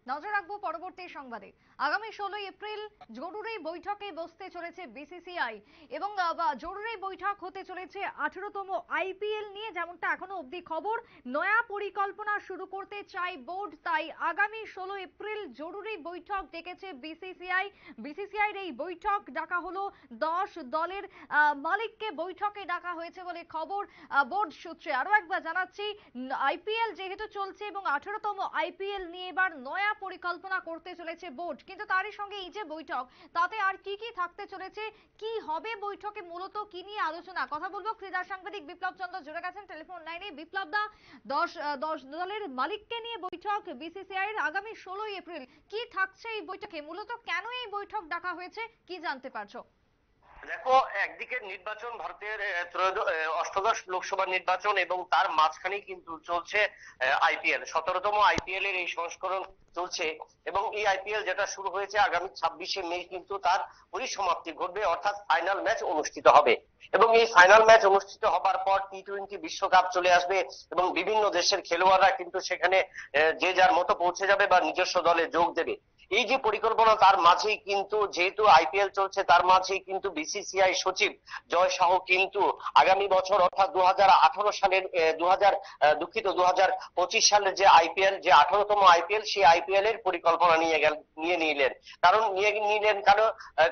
নজর রাখবো পরবর্তী সংবাদে। আগামী 16 এপ্রিল জরুরি বৈঠকে বসতে চলেছে বিসিসিআই এবং জরুরি বৈঠক হতে চলেছে 18তম আইপিএল নিয়ে, যেমনটা এখনো অবধি খবর। নয়া পরিকল্পনা শুরু করতে চায় বোর্ড, তাই আগামী 16 এপ্রিল জরুরি বৈঠক ডেকেছে বিসিসিআই। বিসিসিআইর এই বৈঠক ডাকা হলো 10 দলের মালিককে বৈঠকে ডাকা হয়েছে বলে খবর বোর্ড সূত্রে। আরো একবার জানাচ্ছি, আইপিএল যেহেতু চলছে এবং 18তম আইপিএল নিয়ে এবার নয়া পরিকল্পনা করতে চলেছে বোর্ড, কিন্তু তারই সঙ্গে এই যে বৈঠক, তাতে আর কি কি থাকতে চলেছে, কি হবে বৈঠকে, মূলত কি নিয়ে আলোচনা, কথা বলবো। ক্রীড়া সাংবাদিক বিপ্লব চন্দ্র জুড়ে গেছেন টেলিফোন লাইনে। বিপ্লব দা, 10 দলের মালিককে নিয়ে বৈঠক বিসিসিআই এর আগামী 16 এপ্রিল, কি থাকছে এই বৈঠকে, মূলত কেন এই বৈঠক ডাকা হয়েছে, কি জানতে পারছো? দেখো, একদিকে নির্বাচন, ভারতের অষ্টাদশ লোকসভা নির্বাচন, এবং তার মাঝখানে কিন্তু চলছে আইপিএল, 17তম আইপিএল এর এই সংস্করণ চলছে। এবং এই আইপিএল যেটা শুরু হয়েছে আগামী 26শে মে কিন্তু তার পরিসমাপ্তি ঘটবে, অর্থাৎ ফাইনাল ম্যাচ অনুষ্ঠিত হবে। এবং এই ফাইনাল ম্যাচ অনুষ্ঠিত হবার পর টি-20 বিশ্বকাপ চলে আসবে এবং বিভিন্ন দেশের খেলোয়াড়রা কিন্তু সেখানে যে যার মতো পৌঁছে যাবে বা নিজস্ব দলে যোগ দেবে। এই যে পরিকল্পনা, তার মাঝেই কিন্তু, যেহেতু আইপিএল চলছে, তার মাঝেই কিন্তু বিসিসিআই সচিব জয় শাহ কিন্তু আগামী বছর অর্থাৎ 2018 সালের 2025 সালের যে আইপিএল, যে 18তম আইপিএল, সেই আইপিএল এর পরিকল্পনা নিয়ে নিলেন।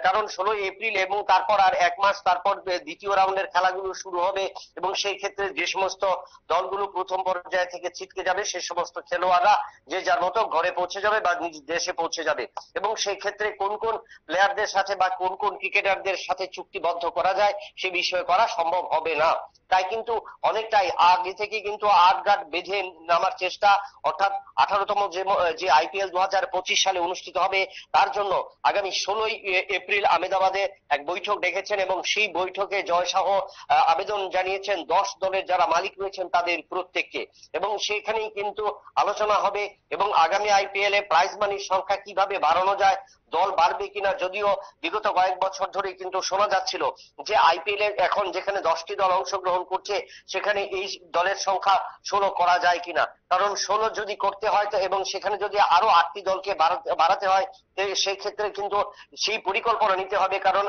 কারণ 16 এপ্রিল এবং তারপর আর 1 মাস তারপর দ্বিতীয় রাউন্ডের খেলাগুলো শুরু হবে এবং সেই ক্ষেত্রে যে সমস্ত দলগুলো প্রথম পর্যায় থেকে ছিটকে যাবে, সে সমস্ত খেলোয়াড়রা যে যার মতো ঘরে পৌঁছে যাবে বা নিজ দেশে পৌঁছে যাবে। এবং সেই ক্ষেত্রে কোন কোন প্লেয়ারদের সাথে বা কোন কোন ক্রিকেটারদের সাথে চুক্তিবদ্ধ করা যায় সে বিষয়ে করা সম্ভব হবে না। তাই কিন্তু অনেকটাই আগে থেকে কিন্তু আটঘাট বেঁধে নামার চেষ্টা, অর্থাৎ 18তম যে আইপিএল 2025 সালে অনুষ্ঠিত হবে, তার জন্য আগামী 16 এপ্রিল আহমেদাবাদে এক বৈঠক ডেকেছেন এবং সেই বৈঠকে জয় শাহ আবেদন জানিয়েছেন 10 দলের যারা মালিক রয়েছেন তাদের প্রত্যেককে। এবং সেখানেই কিন্তু আলোচনা হবে এবং আগামী আইপিএল এ প্রাইজ মানির সংখ্যা কিভাবে বাড়ানো যায়, দল বাড়বে কিনা। যদিও বিগত কয়েক বছর ধরে কিন্তু শোনা যাচ্ছিল যে আইপিএল এর এখন যেখানে 10টি দল অংশগ্রহণ করছে, সেখানে এই দলের সংখ্যা 16 করা যায় কিনা। কারণ 16 যদি করতে হয় এবং সেখানে যদি আরো 8টি দলকে বাড়াতে হয়, সেই ক্ষেত্রে কিন্তু সেই পরিকল্পনা নিতে হবে। কারণ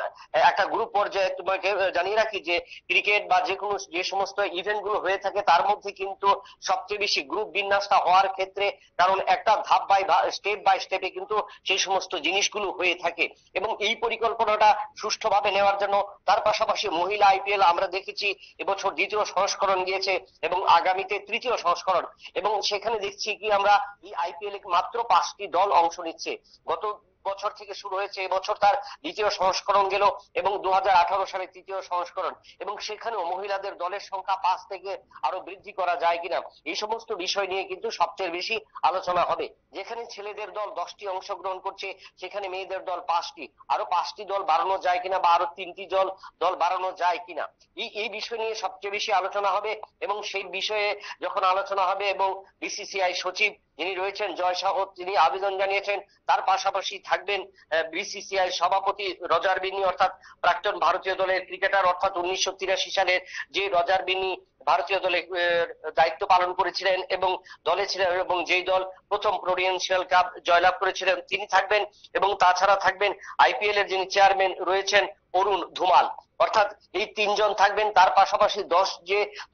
একটা গ্রুপ পর্যায়ে তোমাকে জানিয়ে রাখি যে ক্রিকেট বা যে সমস্ত ইভেন্ট গুলো হয়ে থাকে, তার মধ্যে কিন্তু সবচেয়ে বেশি গ্রুপ বিন্যাসটা হওয়ার ক্ষেত্রে, কারণ একটা ধাপ বাই স্টেপ বাই স্টেপে কিন্তু সেই সমস্ত জিনিসগুলো হয়ে থাকে। এবং এই পরিকল্পনাটা সুষ্ঠুভাবে নেওয়ার জন্য তার পাশাপাশি মহিলা আইপিএল আমরা দেখেছি এবছর দ্বিতীয় সংস্করণ গিয়েছে এবং আগামীতে তৃতীয় সংস্করণ। এবং সেখানে দেখছি কি আমরা এই আইপিএল এ মাত্র 5টি দল অংশ নিচ্ছে। গত বছর থেকে শুরু হয়েছে, এবছর তার দ্বিতীয় সংস্করণ গেল এবং 2018 সালে তৃতীয় সংস্করণ। এবং সেখানেও মহিলাদের দলের সংখ্যা 5 থেকে আরো বৃদ্ধি করা যায় কিনা, এই সমস্ত বিষয় নিয়ে কিন্তু সবচেয়ে বেশি আলোচনা হবে। যেখানে ছেলেদের দল 10টি অংশগ্রহণ করছে, সেখানে মেয়েদের দল 5টি, আরো 5টি দল বাড়ানো যায় কিনা বা আরো 3টি দল বাড়ানো যায় কিনা, এই বিষয় নিয়ে সবচেয়ে বেশি আলোচনা হবে। এবং সেই বিষয়ে যখন আলোচনা হবে এবং বিসিসিআই সচিব যিনি রয়েছেন জয় শাহ, তিনি আবেদন জানিয়েছেন, তার পাশাপাশি থাকবেন বিসিসিআই সভাপতি রজার বিন্নি, অর্থাৎ প্রাক্তন ভারতীয় দলের ক্রিকেটার, অর্থাৎ 1983 সালের যে রজার বিন্নি ভারতীয় দলে দায়িত্ব পালন করেছিলেন এবং দলে ছিলেন এবং যেই দল প্রথম প্রোডিয়েন্সিয়াল কাপ জয়লাভ করেছিলেন, তিনি থাকবেন। এবং তাছাড়া থাকবেন আইপিএল এর যিনি চেয়ারম্যান রয়েছেন অরুণ ধুমাল, অর্থাৎ এই 3 জন থাকবেন। তার পাশাপাশি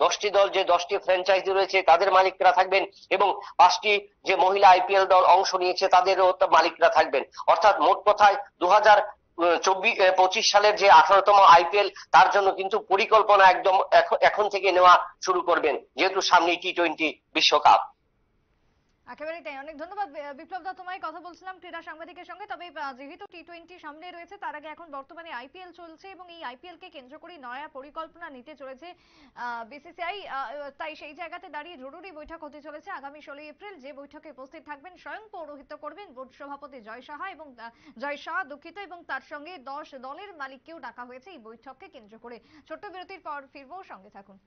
10টি দল, যে 10টি ফ্র্যাঞ্চাইজি রয়েছে তাদের মালিকরা থাকবেন এবং 5টি যে মহিলা আইপিএল দল অংশ নিয়েছে তাদেরও মালিকরা থাকবেন। অর্থাৎ মোট কথায় 2025 সালের যে 18তম আইপিএল, তার জন্য কিন্তু পরিকল্পনা একদম এখন থেকে নেওয়া শুরু করবেন, যেহেতু সামনে টি-20 বিশ্বকাপ। একেবারেই তাই। অনেক ধন্যবাদ বিপ্লব দা, তোমায় কথা বলছিলাম ক্রীড়া সাংবাদিকের সঙ্গে। তবে যেহেতু টি-20 সামনে রয়েছে, তার আগে এখন বর্তমানে আইপিএল চলছে এবং এই আইপিএল কে কেন্দ্র করে নয়া পরিকল্পনা নিতে চলেছে বিসিসিআই। তাই সেই জায়গাতে দাঁড়িয়ে জরুরি বৈঠক হতে চলেছে আগামী 16 এপ্রিল, যে বৈঠকে উপস্থিত থাকবেন, স্বয়ং পৌরোহিত্য করবেন বোর্ড সভাপতি জয় শাহ দুঃখিত, এবং তার সঙ্গে 10 দলের মালিককেও ডাকা হয়েছে এই বৈঠককে কেন্দ্র করে। ছোট্ট বিরতির পর ফিরবো, সঙ্গে থাকুন।